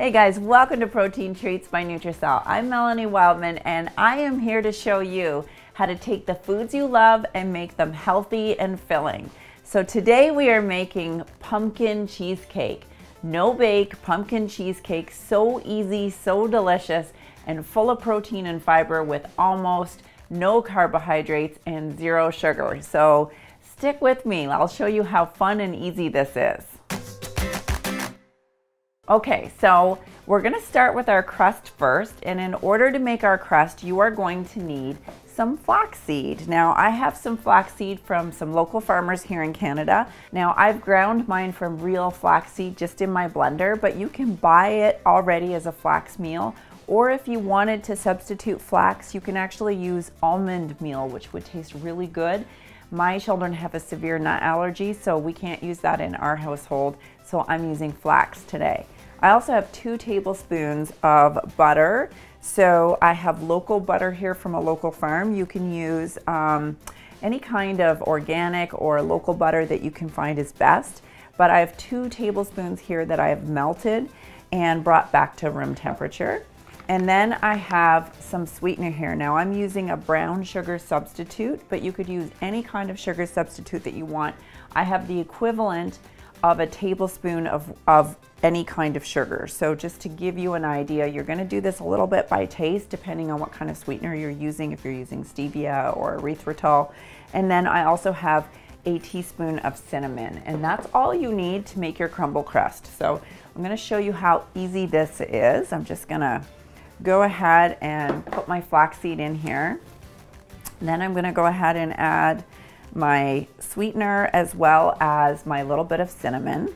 Hey guys, welcome to Protein Treats by Nutracelle. I'm Melanie Wildman and I am here to show you how to take the foods you love and make them healthy and filling. So today we are making pumpkin cheesecake. No bake pumpkin cheesecake, so easy, so delicious, and full of protein and fiber with almost no carbohydrates and zero sugar. So stick with me, I'll show you how fun and easy this is. Okay, so we're gonna start with our crust first, and in order to make our crust, you are going to need some flaxseed. Now, I have some flaxseed from some local farmers here in Canada. Now, I've ground mine from real flaxseed just in my blender, but you can buy it already as a flax meal, or if you wanted to substitute flax, you can actually use almond meal, which would taste really good. My children have a severe nut allergy, so we can't use that in our household, so I'm using flax today. I also have 2 tablespoons of butter. So I have local butter here from a local farm. You can use any kind of organic or local butter that you can find is best. But I have 2 tablespoons here that I have melted and brought back to room temperature. And then I have some sweetener here. Now I'm using a brown sugar substitute, but you could use any kind of sugar substitute that you want. I have the equivalent of a tablespoon of any kind of sugar. So just to give you an idea, you're gonna do this a little bit by taste, depending on what kind of sweetener you're using, if you're using stevia or erythritol. And then I also have a teaspoon of cinnamon, and that's all you need to make your crumble crust. So I'm gonna show you how easy this is. I'm just gonna go ahead and put my flaxseed in here. And then I'm gonna go ahead and add my sweetener as well as my little bit of cinnamon.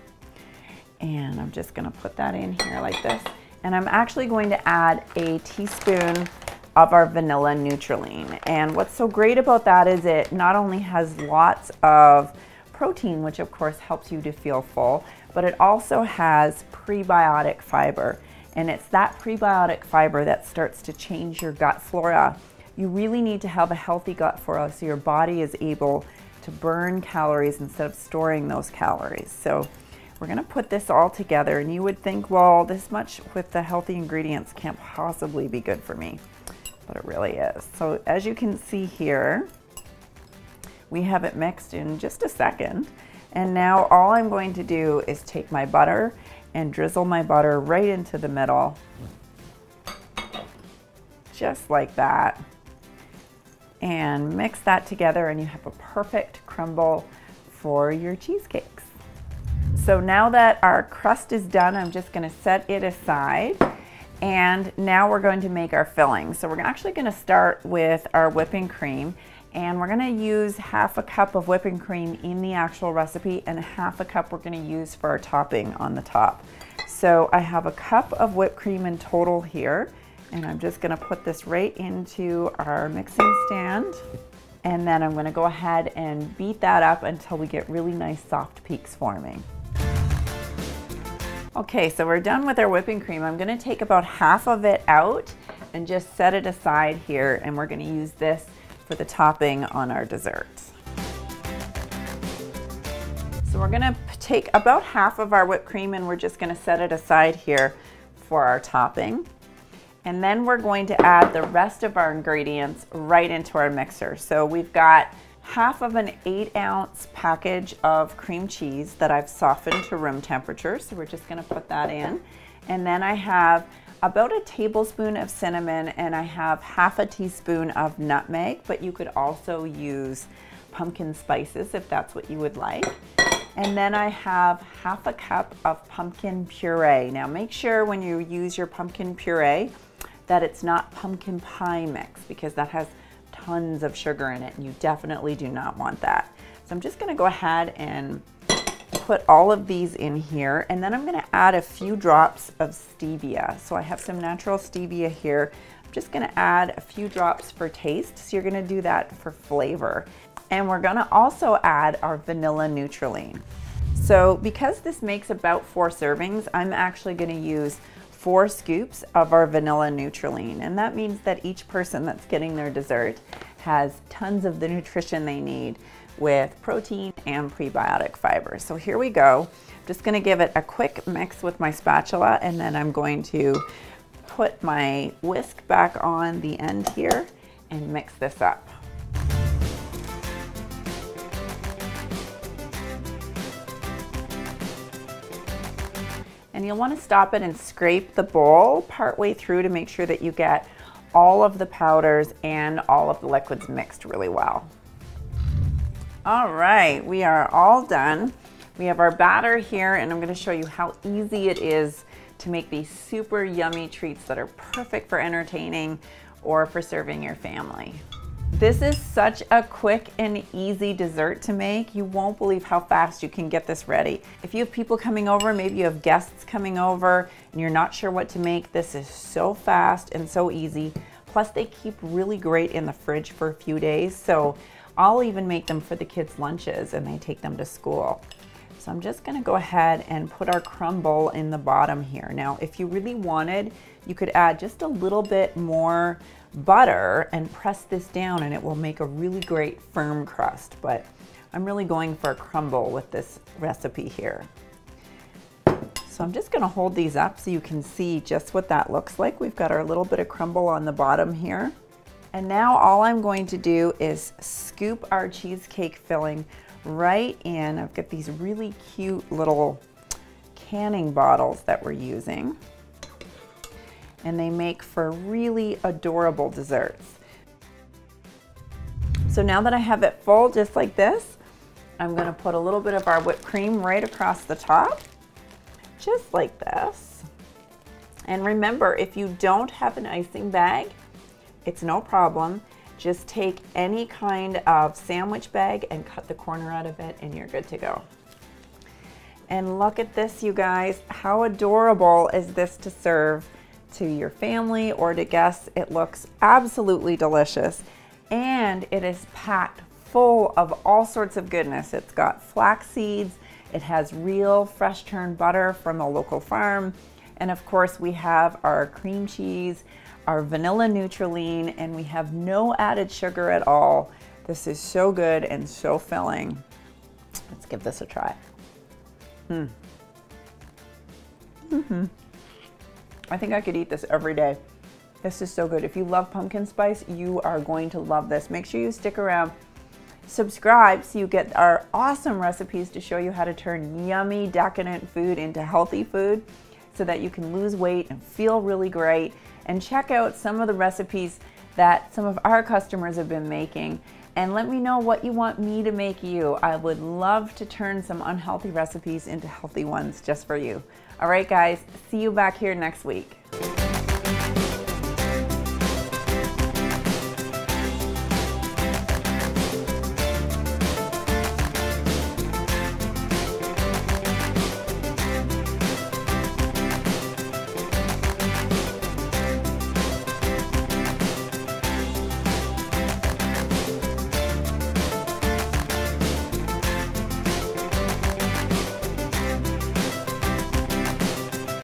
And I'm just gonna put that in here like this. And I'm actually going to add a teaspoon of our vanilla Nutralean. And what's so great about that is it not only has lots of protein, which of course helps you to feel full, but it also has prebiotic fiber. And it's that prebiotic fiber that starts to change your gut flora. You really need to have a healthy gut flora so your body is able to burn calories instead of storing those calories. So we're gonna put this all together, and you would think, well, this much with the healthy ingredients can't possibly be good for me, but it really is. So as you can see here, we have it mixed in just a second. And now all I'm going to do is take my butter and drizzle my butter right into the middle, just like that. And mix that together and you have a perfect crumble for your cheesecakes. So now that our crust is done, I'm just gonna set it aside. And now we're going to make our filling. So we're actually gonna start with our whipping cream, and we're gonna use half a cup of whipping cream in the actual recipe and half a cup we're gonna use for our topping on the top. So I have a cup of whipped cream in total here. And I'm just gonna put this right into our mixing stand. And then I'm gonna go ahead and beat that up until we get really nice soft peaks forming. Okay, so we're done with our whipping cream. I'm gonna take about half of it out and just set it aside here, and we're gonna use this for the topping on our desserts. So we're gonna take about half of our whipped cream and we're just gonna set it aside here for our topping. And then we're going to add the rest of our ingredients right into our mixer. So we've got half of an 8-ounce package of cream cheese that I've softened to room temperature. So we're just gonna put that in. And then I have about a tablespoon of cinnamon, and I have half a teaspoon of nutmeg, but you could also use pumpkin spices if that's what you would like. And then I have half a cup of pumpkin puree. Now make sure when you use your pumpkin puree that it's not pumpkin pie mix, because that has tons of sugar in it and you definitely do not want that. So I'm just gonna go ahead and put all of these in here, and then I'm gonna add a few drops of stevia. So I have some natural stevia here. I'm just gonna add a few drops for taste. So you're gonna do that for flavor. And we're gonna also add our vanilla Nutralean. So because this makes about 4 servings, I'm actually gonna use 4 scoops of our vanilla Nutralean. And that means that each person that's getting their dessert has tons of the nutrition they need with protein and prebiotic fiber. So here we go. Just gonna give it a quick mix with my spatula, and then I'm going to put my whisk back on the end here and mix this up. And you'll want to stop it and scrape the bowl partway through to make sure that you get all of the powders and all of the liquids mixed really well. All right, we are all done. We have our batter here, and I'm going to show you how easy it is to make these super yummy treats that are perfect for entertaining or for serving your family. This is such a quick and easy dessert to make. You won't believe how fast you can get this ready. If you have people coming over, maybe you have guests coming over and you're not sure what to make, this is so fast and so easy. Plus they keep really great in the fridge for a few days. So I'll even make them for the kids' lunches and they take them to school. So I'm just gonna go ahead and put our crumble in the bottom here. Now, if you really wanted, you could add just a little bit more butter and press this down and it will make a really great firm crust, but I'm really going for a crumble with this recipe here. So I'm just going to hold these up so you can see just what that looks like. We've got our little bit of crumble on the bottom here, and now all I'm going to do is scoop our cheesecake filling right in. I've got these really cute little canning bottles that we're using, and they make for really adorable desserts. So now that I have it full just like this, I'm gonna put a little bit of our whipped cream right across the top, just like this. And remember, if you don't have an icing bag, it's no problem. Just take any kind of sandwich bag and cut the corner out of it and you're good to go. And look at this, you guys. How adorable is this to serve to your family or to guests? It looks absolutely delicious, and it is packed full of all sorts of goodness. It's got flax seeds, it has real fresh turned butter from a local farm, and of course we have our cream cheese, our vanilla Nutralean, and we have no added sugar at all. This is so good and so filling. Let's give this a try. I think I could eat this every day. This is so good. If you love pumpkin spice, you are going to love this. Make sure you stick around. Subscribe so you get our awesome recipes to show you how to turn yummy, decadent food into healthy food so that you can lose weight and feel really great. And check out some of the recipes that some of our customers have been making. And let me know what you want me to make you. I would love to turn some unhealthy recipes into healthy ones just for you. All right, guys, see you back here next week.